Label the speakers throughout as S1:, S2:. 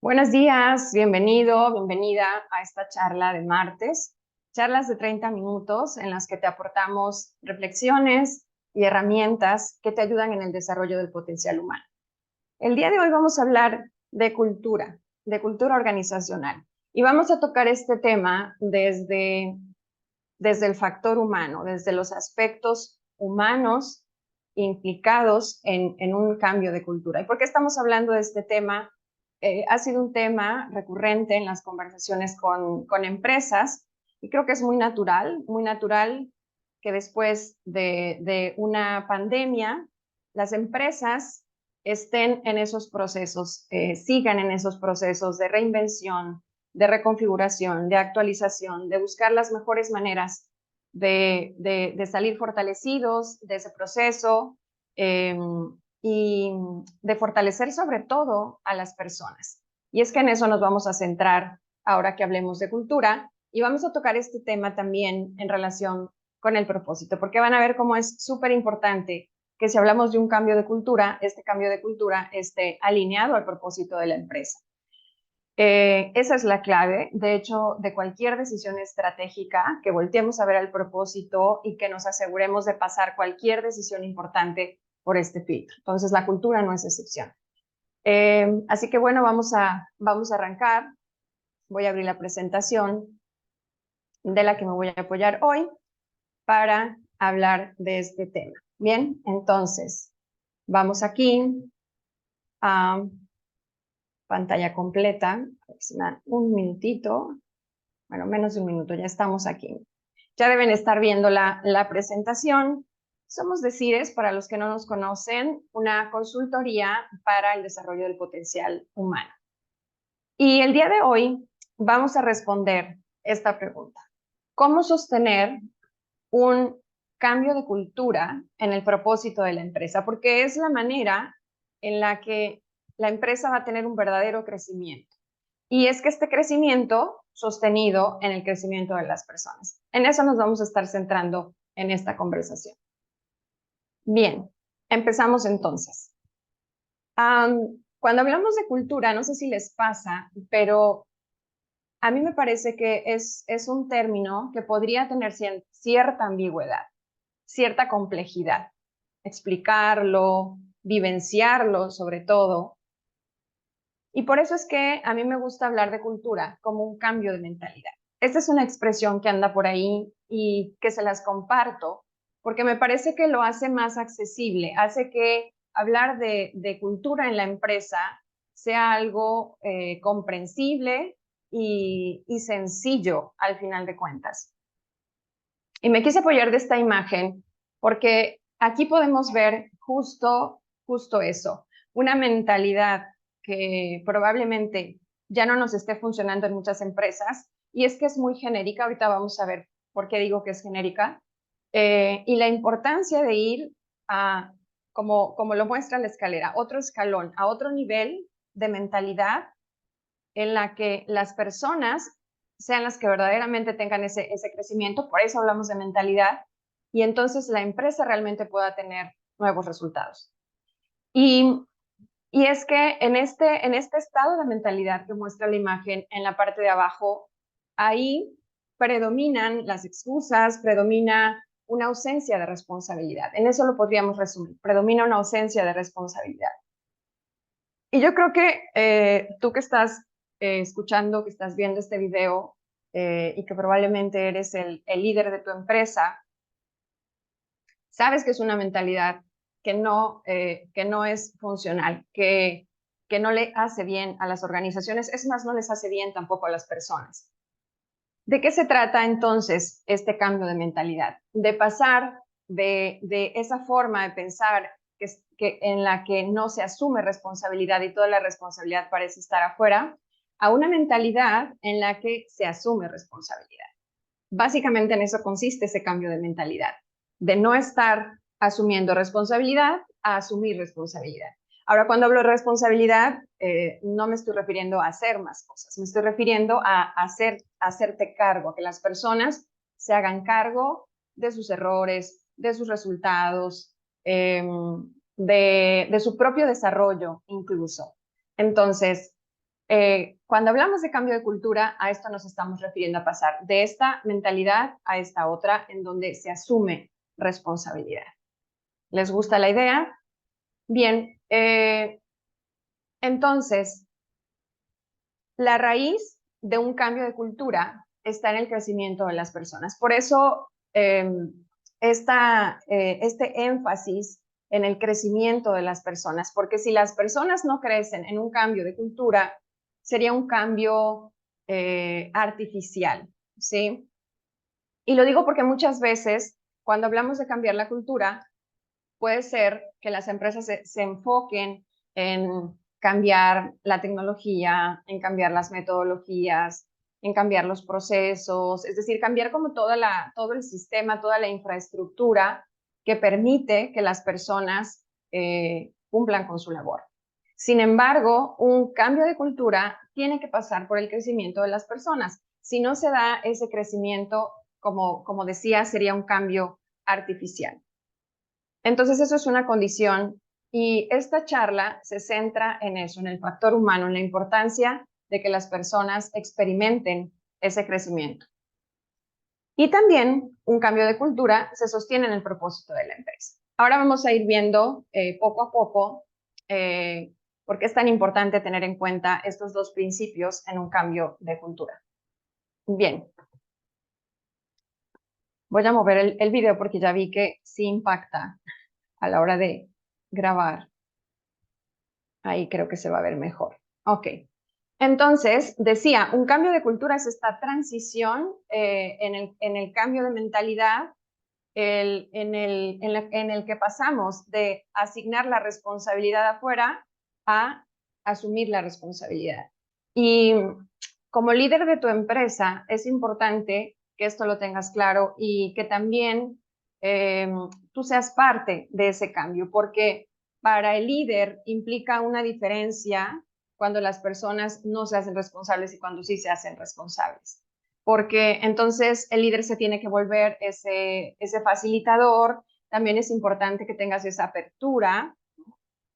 S1: Buenos días, bienvenido, bienvenida a esta charla de martes, charlas de 30 minutos en las que te aportamos reflexiones y herramientas que te ayudan en el desarrollo del potencial humano. El día de hoy vamos a hablar de cultura organizacional, y vamos a tocar este tema desde el factor humano, desde los aspectos humanos implicados en un cambio de cultura. ¿Y por qué estamos hablando de este tema? Ha sido un tema recurrente en las conversaciones con empresas, y creo que es muy natural que después de una pandemia las empresas estén en esos procesos, sigan en esos procesos de reinvención, de reconfiguración, de actualización, de buscar las mejores maneras de salir fortalecidos de ese proceso, y de fortalecer sobre todo a las personas. Y es que en eso nos vamos a centrar ahora que hablemos de cultura, y vamos a tocar este tema también en relación con el propósito, porque van a ver cómo es súper importante que si hablamos de un cambio de cultura, este cambio de cultura esté alineado al propósito de la empresa. Esa es la clave, de hecho, de cualquier decisión estratégica, que volteemos a ver el propósito y que nos aseguremos de pasar cualquier decisión importante por este filtro. Entonces, la cultura no es excepción. Así que bueno, vamos a arrancar. Voy a abrir la presentación de la que me voy a apoyar hoy para hablar de este tema. Bien, entonces, vamos aquí a pantalla completa. Un minutito. Bueno, menos de un minuto, ya estamos aquí. Ya deben estar viendo la presentación. Somos Decires, para los que no nos conocen, una consultoría para el desarrollo del potencial humano. Y el día de hoy vamos a responder esta pregunta: ¿cómo sostener un cambio de cultura en el propósito de la empresa? Porque es la manera en la que la empresa va a tener un verdadero crecimiento. Y es que este crecimiento sostenido en el crecimiento de las personas. En eso nos vamos a estar centrando en esta conversación. Bien, empezamos entonces. Cuando hablamos de cultura, no sé si les pasa, pero a mí me parece que es un término que podría tener cierta ambigüedad, cierta complejidad. Explicarlo, vivenciarlo sobre todo. Y por eso es que a mí me gusta hablar de cultura como un cambio de mentalidad. Esta es una expresión que anda por ahí y que se las comparto porque me parece que lo hace más accesible, hace que hablar de cultura en la empresa sea algo comprensible y sencillo al final de cuentas. Y me quise apoyar de esta imagen porque aquí podemos ver justo eso, una mentalidad que probablemente ya no nos esté funcionando en muchas empresas, y es que es muy genérica. Ahorita vamos a ver por qué digo que es genérica, y la importancia de ir a, como lo muestra la escalera, otro escalón, a otro nivel de mentalidad en la que las personas sean las que verdaderamente tengan ese crecimiento. Por eso hablamos de mentalidad, y entonces la empresa realmente pueda tener nuevos resultados. Y es que en este estado de mentalidad que muestra la imagen en la parte de abajo, ahí predominan las excusas, predomina una ausencia de responsabilidad. En eso lo podríamos resumir: predomina una ausencia de responsabilidad. Y yo creo que tú que estás escuchando, que estás viendo este video, y que probablemente eres el líder de tu empresa, sabes que es una mentalidad que no es funcional, que no le hace bien a las organizaciones, es más, no les hace bien tampoco a las personas. ¿De qué se trata entonces este cambio de mentalidad? De pasar de esa forma de pensar en la que no se asume responsabilidad y toda la responsabilidad parece estar afuera, a una mentalidad en la que se asume responsabilidad. Básicamente en eso consiste ese cambio de mentalidad, de no estar asumiendo responsabilidad a asumir responsabilidad. Ahora, cuando hablo de responsabilidad, no me estoy refiriendo a hacer más cosas, me estoy refiriendo a hacerte cargo, a que las personas se hagan cargo de sus errores, de sus resultados, de su propio desarrollo incluso. Entonces, Cuando hablamos de cambio de cultura, a esto nos estamos refiriendo, a pasar de esta mentalidad a esta otra, en donde se asume responsabilidad. ¿Les gusta la idea? Bien, entonces, la raíz de un cambio de cultura está en el crecimiento de las personas. Por eso, este énfasis en el crecimiento de las personas, porque si las personas no crecen en un cambio de cultura, sería un cambio artificial, ¿sí? Y lo digo porque muchas veces, cuando hablamos de cambiar la cultura, puede ser que las empresas se enfoquen en cambiar la tecnología, en cambiar las metodologías, en cambiar los procesos, es decir, cambiar como todo el sistema, toda la infraestructura que permite que las personas cumplan con su labor. Sin embargo, un cambio de cultura tiene que pasar por el crecimiento de las personas. Si no se da ese crecimiento, como decía, sería un cambio artificial. Entonces, eso es una condición y esta charla se centra en eso, en el factor humano, en la importancia de que las personas experimenten ese crecimiento. Y también un cambio de cultura se sostiene en el propósito de la empresa. Ahora vamos a ir viendo poco a poco por qué es tan importante tener en cuenta estos dos principios en un cambio de cultura. Bien. Voy a mover el video porque ya vi que sí impacta a la hora de grabar. Ahí creo que se va a ver mejor. Ok. Entonces, decía, un cambio de cultura es esta transición en el cambio de mentalidad, en el que pasamos de asignar la responsabilidad afuera a asumir la responsabilidad. Y como líder de tu empresa, es importante que esto lo tengas claro y que también tú seas parte de ese cambio, porque para el líder implica una diferencia cuando las personas no se hacen responsables y cuando sí se hacen responsables. Porque entonces el líder se tiene que volver ese facilitador. También es importante que tengas esa apertura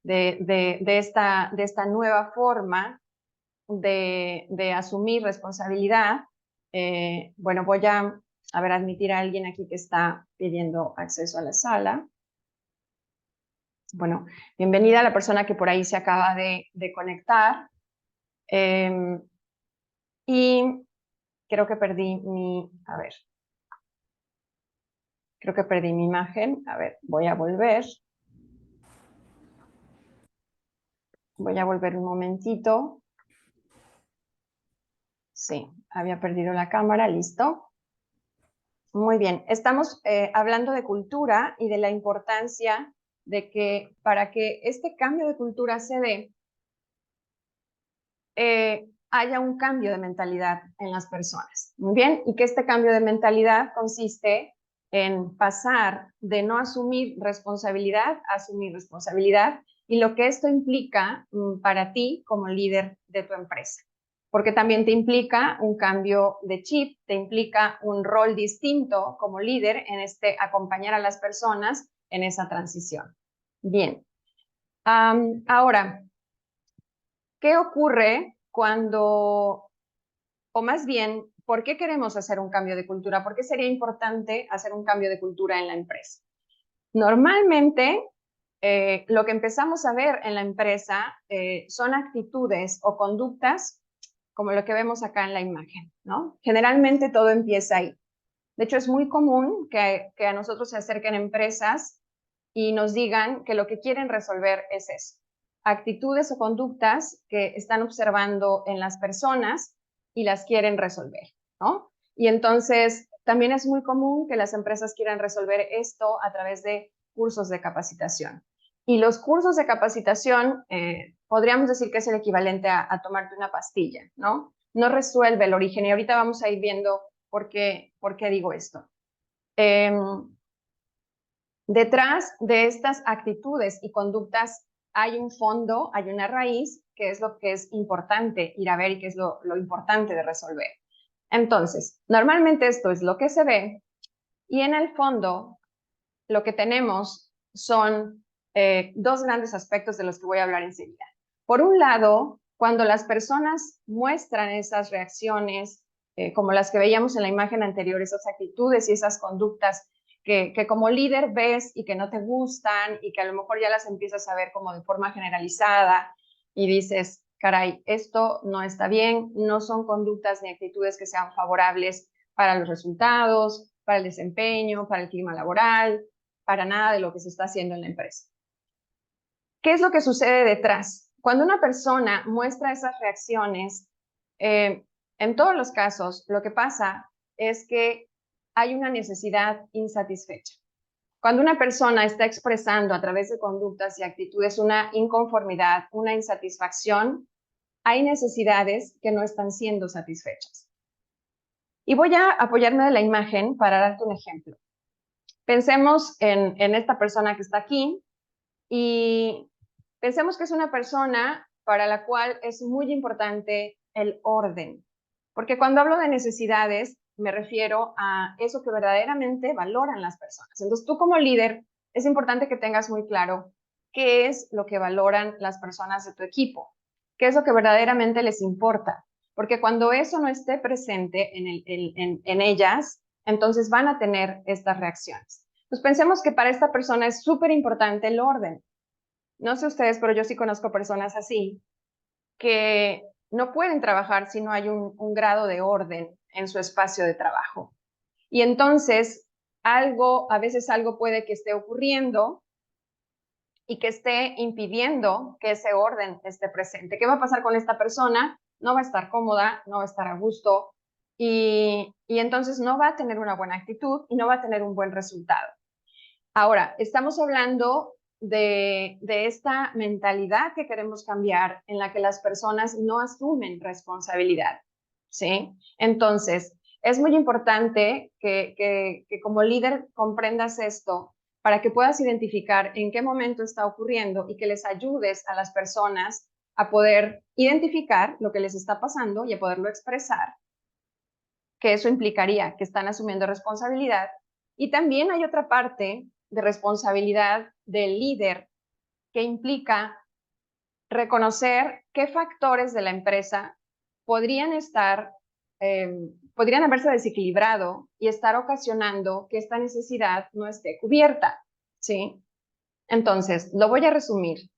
S1: de esta nueva forma de asumir responsabilidad. Bueno, voy a ver, admitir a alguien aquí que está pidiendo acceso a la sala. Bueno, bienvenida a la persona que por ahí se acaba de conectar. Y creo que perdí a ver, creo que perdí mi imagen. A ver, voy a volver. Voy a volver un momentito. Sí, había perdido la cámara, listo. Muy bien, estamos hablando de cultura y de la importancia de que para que este cambio de cultura se dé, haya un cambio de mentalidad en las personas. Muy bien, y que este cambio de mentalidad consiste en pasar de no asumir responsabilidad a asumir responsabilidad y lo que esto implica para ti como líder de tu empresa. Porque también te implica un cambio de chip, te implica un rol distinto como líder en acompañar a las personas en esa transición. Bien. Ahora, ¿qué ocurre cuando, o más bien, por qué queremos hacer un cambio de cultura? ¿Por qué sería importante hacer un cambio de cultura en la empresa? Normalmente, lo que empezamos a ver en la empresa son actitudes o conductas como lo que vemos acá en la imagen, ¿no? Generalmente todo empieza ahí. De hecho, es muy común que a nosotros se acerquen empresas y nos digan que lo que quieren resolver es eso. Actitudes o conductas que están observando en las personas y las quieren resolver, ¿no? Y entonces también es muy común que las empresas quieran resolver esto a través de cursos de capacitación. Y los cursos de capacitación podríamos decir que es el equivalente a tomarte una pastilla, ¿no? No resuelve el origen y ahorita vamos a ir viendo por qué digo esto. Detrás de estas actitudes y conductas hay un fondo, hay una raíz, que es lo que es importante ir a ver y que es lo importante de resolver. Entonces, normalmente esto es lo que se ve y en el fondo lo que tenemos son dos grandes aspectos de los que voy a hablar enseguida. Por un lado, Cuando las personas muestran esas reacciones, como las que veíamos en la imagen anterior, esas actitudes y esas conductas que como líder ves y que no te gustan y que a lo mejor ya las empiezas a ver como de forma generalizada y dices, caray, esto no está bien, no son conductas ni actitudes que sean favorables para los resultados, para el desempeño, para el clima laboral, para nada de lo que se está haciendo en la empresa. ¿Qué es lo que sucede detrás? Cuando una persona muestra esas reacciones, en todos los casos, lo que pasa es que hay una necesidad insatisfecha. Cuando una persona está expresando a través de conductas y actitudes una inconformidad, una insatisfacción, hay necesidades que no están siendo satisfechas. Y voy a apoyarme de la imagen para darte un ejemplo. Pensemos en esta persona que está aquí y pensemos que es una persona para la cual es muy importante el orden, porque cuando hablo de necesidades me refiero a eso que verdaderamente valoran las personas. Entonces tú como líder es importante que tengas muy claro qué es lo que valoran las personas de tu equipo, qué es lo que verdaderamente les importa, porque cuando eso no esté presente en ellas, entonces van a tener estas reacciones. Pues pensemos que para esta persona es súper importante el orden. No sé ustedes, pero yo sí conozco personas así, que no pueden trabajar si no hay un grado de orden en su espacio de trabajo. Y entonces, a veces algo puede que esté ocurriendo y que esté impidiendo que ese orden esté presente. ¿Qué va a pasar con esta persona? No va a estar cómoda, no va a estar a gusto y entonces no va a tener una buena actitud y no va a tener un buen resultado. Ahora, estamos hablando de esta mentalidad que queremos cambiar en la que las personas no asumen responsabilidad, ¿sí? Entonces, es muy importante que como líder comprendas esto para que puedas identificar en qué momento está ocurriendo y que les ayudes a las personas a poder identificar lo que les está pasando y a poderlo expresar, que eso implicaría que están asumiendo responsabilidad. Y también hay otra parte de responsabilidad del líder que implica reconocer qué factores de la empresa podrían podrían haberse desequilibrado y estar ocasionando que esta necesidad no esté cubierta, ¿sí? Entonces, lo voy a resumir.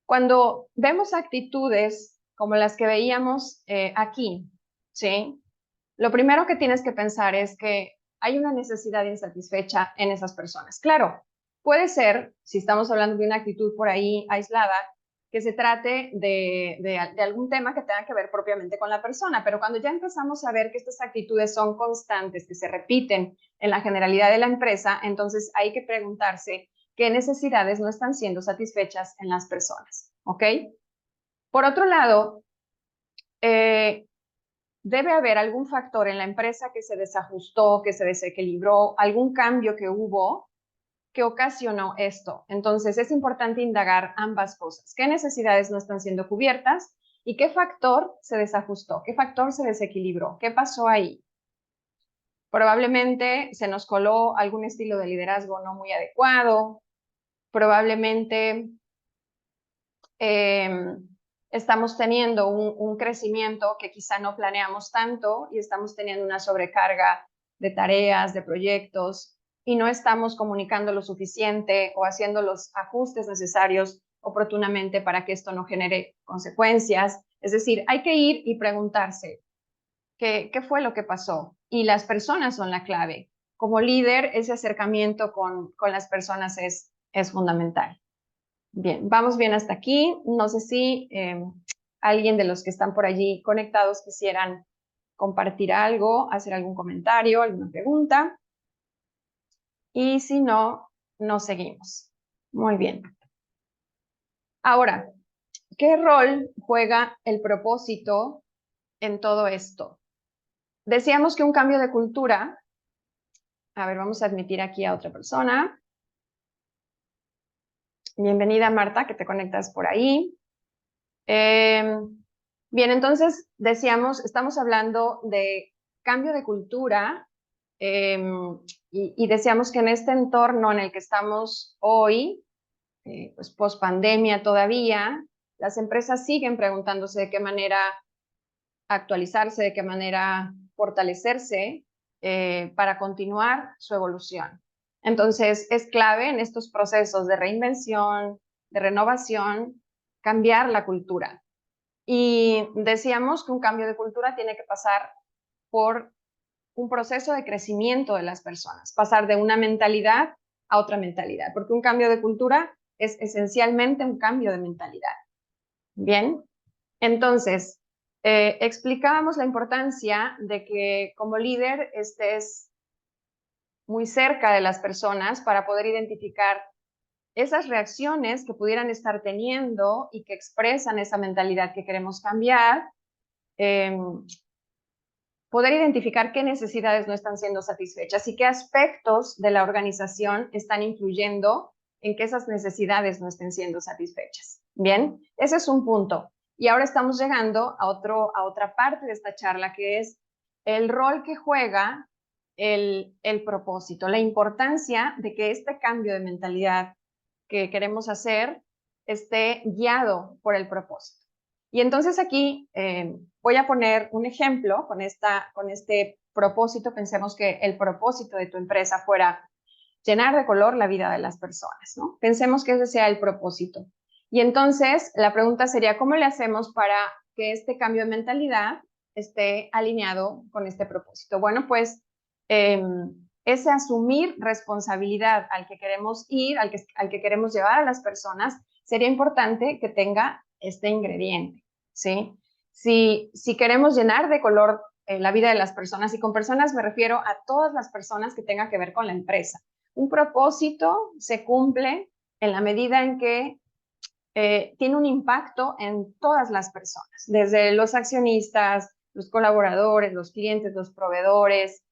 S1: Cuando vemos actitudes como las que veíamos aquí, ¿sí? Lo primero que tienes que pensar es que hay una necesidad insatisfecha en esas personas. Claro, puede ser, si estamos hablando de una actitud por ahí aislada, que se trate de algún tema que tenga que ver propiamente con la persona, pero cuando ya empezamos a ver que estas actitudes son constantes, que se repiten en la generalidad de la empresa, entonces hay que preguntarse qué necesidades no están siendo satisfechas en las personas, ¿ok? Por otro lado, debe haber algún factor en la empresa que se desajustó, que se desequilibró, algún cambio que hubo que ocasionó esto. Entonces, es importante indagar ambas cosas. ¿Qué necesidades no están siendo cubiertas? ¿Y qué factor se desajustó? ¿Qué factor se desequilibró? ¿Qué pasó ahí? Probablemente se nos coló algún estilo de liderazgo no muy adecuado. Probablemente estamos teniendo un crecimiento que quizá no planeamos tanto y estamos teniendo una sobrecarga de tareas, de proyectos y no estamos comunicando lo suficiente o haciendo los ajustes necesarios oportunamente para que esto no genere consecuencias. Es decir, hay que ir y preguntarse qué fue lo que pasó y las personas son la clave. Como líder, ese acercamiento con las personas es fundamental. Bien, vamos bien hasta aquí. No sé si alguien de los que están por allí conectados quisieran compartir algo, hacer algún comentario, alguna pregunta. Y si no, nos seguimos. Muy bien. Ahora, ¿qué rol juega el propósito en todo esto? Decíamos que un cambio de cultura, a ver, vamos a admitir aquí a otra persona. Bienvenida, Marta, que te conectas por ahí. Bien, entonces decíamos, estamos hablando de cambio de cultura y decíamos que en este entorno en el que estamos hoy, pues post pandemia todavía, las empresas siguen preguntándose de qué manera actualizarse, de qué manera fortalecerse para continuar su evolución. Entonces, es clave en estos procesos de reinvención, de renovación, cambiar la cultura. Y decíamos que un cambio de cultura tiene que pasar por un proceso de crecimiento de las personas, pasar de una mentalidad a otra mentalidad, porque un cambio de cultura es esencialmente un cambio de mentalidad. Bien, entonces, explicábamos la importancia de que como líder estés muy cerca de las personas para poder identificar esas reacciones que pudieran estar teniendo y que expresan esa mentalidad que queremos cambiar, poder identificar qué necesidades no están siendo satisfechas y qué aspectos de la organización están influyendo en que esas necesidades no estén siendo satisfechas. Bien, ese es un punto. Y ahora estamos llegando a otra parte de esta charla, que es el rol que juega el propósito, la importancia de que este cambio de mentalidad que queremos hacer esté guiado por el propósito. Y entonces aquí voy a poner un ejemplo con este propósito. Pensemos que el propósito de tu empresa fuera llenar de color la vida de las personas, ¿no? Pensemos que ese sea el propósito. Y entonces la pregunta sería, ¿cómo le hacemos para que este cambio de mentalidad esté alineado con este propósito? Bueno, pues ese asumir responsabilidad al que queremos ir, al que queremos llevar a las personas, sería importante que tenga este ingrediente, ¿sí? Si queremos llenar de color la vida de las personas, y con personas me refiero a todas las personas que tengan que ver con la empresa. Un propósito se cumple en la medida en que tiene un impacto en todas las personas, desde los accionistas, los colaboradores, los clientes, los proveedores,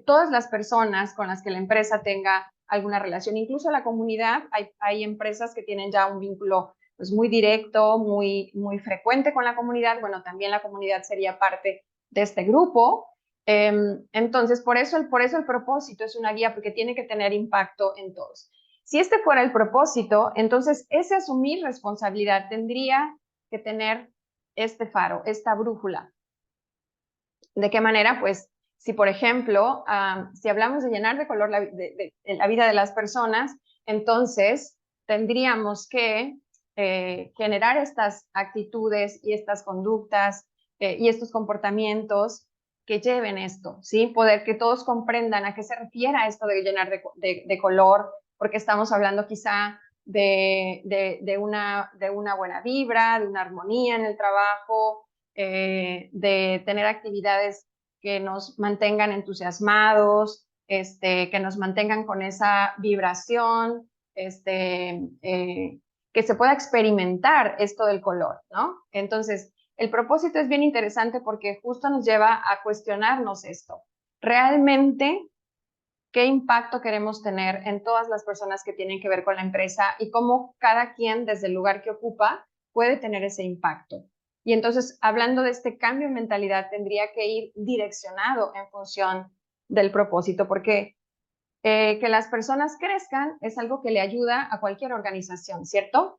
S1: todas las personas con las que la empresa tenga alguna relación, incluso la comunidad. Hay empresas que tienen ya un vínculo pues, muy directo, muy frecuente con la comunidad. Bueno, también la comunidad sería parte de este grupo. Entonces, por eso el propósito es una guía, porque tiene que tener impacto en todos. Si este fuera el propósito, entonces ese asumir responsabilidad tendría que tener este faro, esta brújula. ¿De qué manera? Pues si, por ejemplo, si hablamos de llenar de color la vida de las personas, entonces tendríamos que generar estas actitudes y estas conductas y estos comportamientos que lleven esto, ¿sí? Poder que todos comprendan a qué se refiere esto de llenar de color, porque estamos hablando quizá de una buena vibra, de una armonía en el trabajo, de tener actividades que nos mantengan entusiasmados, que nos mantengan con esa vibración, que se pueda experimentar esto del color, ¿no? Entonces, el propósito es bien interesante porque justo nos lleva a cuestionarnos esto. ¿Realmente qué impacto queremos tener en todas las personas que tienen que ver con la empresa y cómo cada quien desde el lugar que ocupa puede tener ese impacto? Y entonces, hablando de este cambio de mentalidad, tendría que ir direccionado en función del propósito, porque que las personas crezcan es algo que le ayuda a cualquier organización, ¿cierto?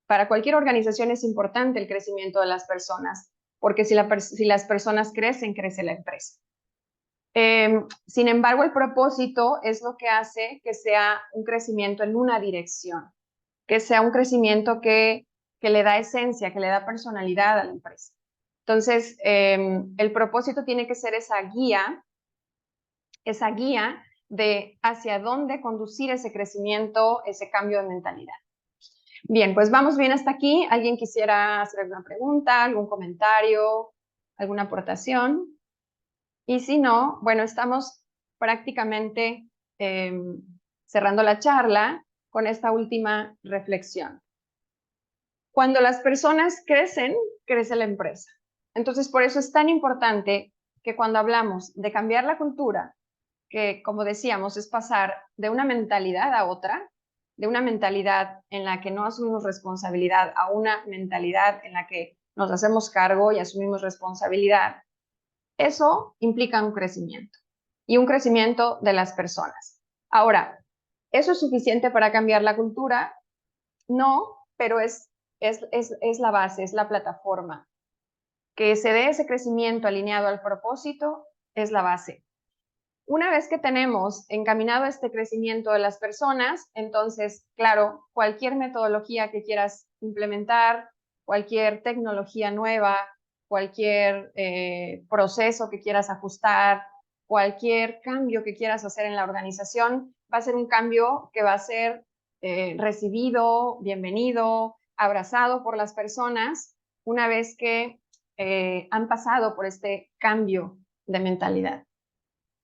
S1: Para cualquier organización es importante el crecimiento de las personas, porque si las personas crecen, crece la empresa. Sin embargo, el propósito es lo que hace que sea un crecimiento en una dirección, que sea un crecimiento que le da esencia, que le da personalidad a la empresa. Entonces, el propósito tiene que ser esa guía de hacia dónde conducir ese crecimiento, ese cambio de mentalidad. Bien, pues vamos bien hasta aquí. ¿Alguien quisiera hacer alguna pregunta, algún comentario, alguna aportación? Y si no, bueno, estamos prácticamente cerrando la charla con esta última reflexión. Cuando las personas crecen, crece la empresa. Entonces, por eso es tan importante que cuando hablamos de cambiar la cultura, que como decíamos, es pasar de una mentalidad a otra, de una mentalidad en la que no asumimos responsabilidad a una mentalidad en la que nos hacemos cargo y asumimos responsabilidad, eso implica un crecimiento y un crecimiento de las personas. Ahora, ¿eso es suficiente para cambiar la cultura? No, pero es es la base, es la plataforma. Que se dé ese crecimiento alineado al propósito es la base. Una vez que tenemos encaminado este crecimiento de las personas, entonces, claro, cualquier metodología que quieras implementar, cualquier tecnología nueva, cualquier proceso que quieras ajustar, cualquier cambio que quieras hacer en la organización, va a ser un cambio que va a ser recibido, bienvenido, abrazado por las personas una vez que han pasado por este cambio de mentalidad.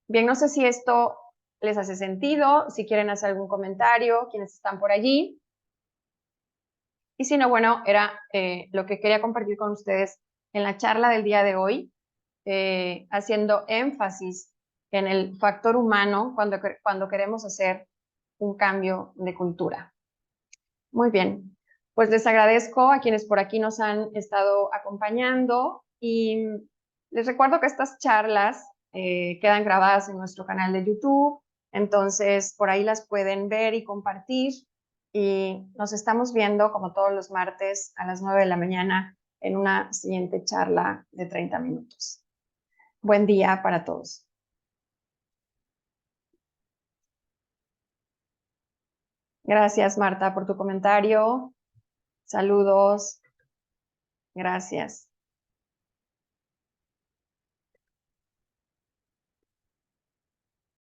S1: Bien, no sé si esto les hace sentido, si quieren hacer algún comentario, quienes están por allí. Y si no, bueno, era lo que quería compartir con ustedes en la charla del día de hoy, haciendo énfasis en el factor humano cuando queremos hacer un cambio de cultura. Muy bien, pues les agradezco a quienes por aquí nos han estado acompañando y les recuerdo que estas charlas quedan grabadas en nuestro canal de YouTube, entonces por ahí las pueden ver y compartir y nos estamos viendo como todos los martes a las 9 de la mañana en una siguiente charla de 30 minutos. Buen día para todos. Gracias, Marta, por tu comentario. Saludos. Gracias.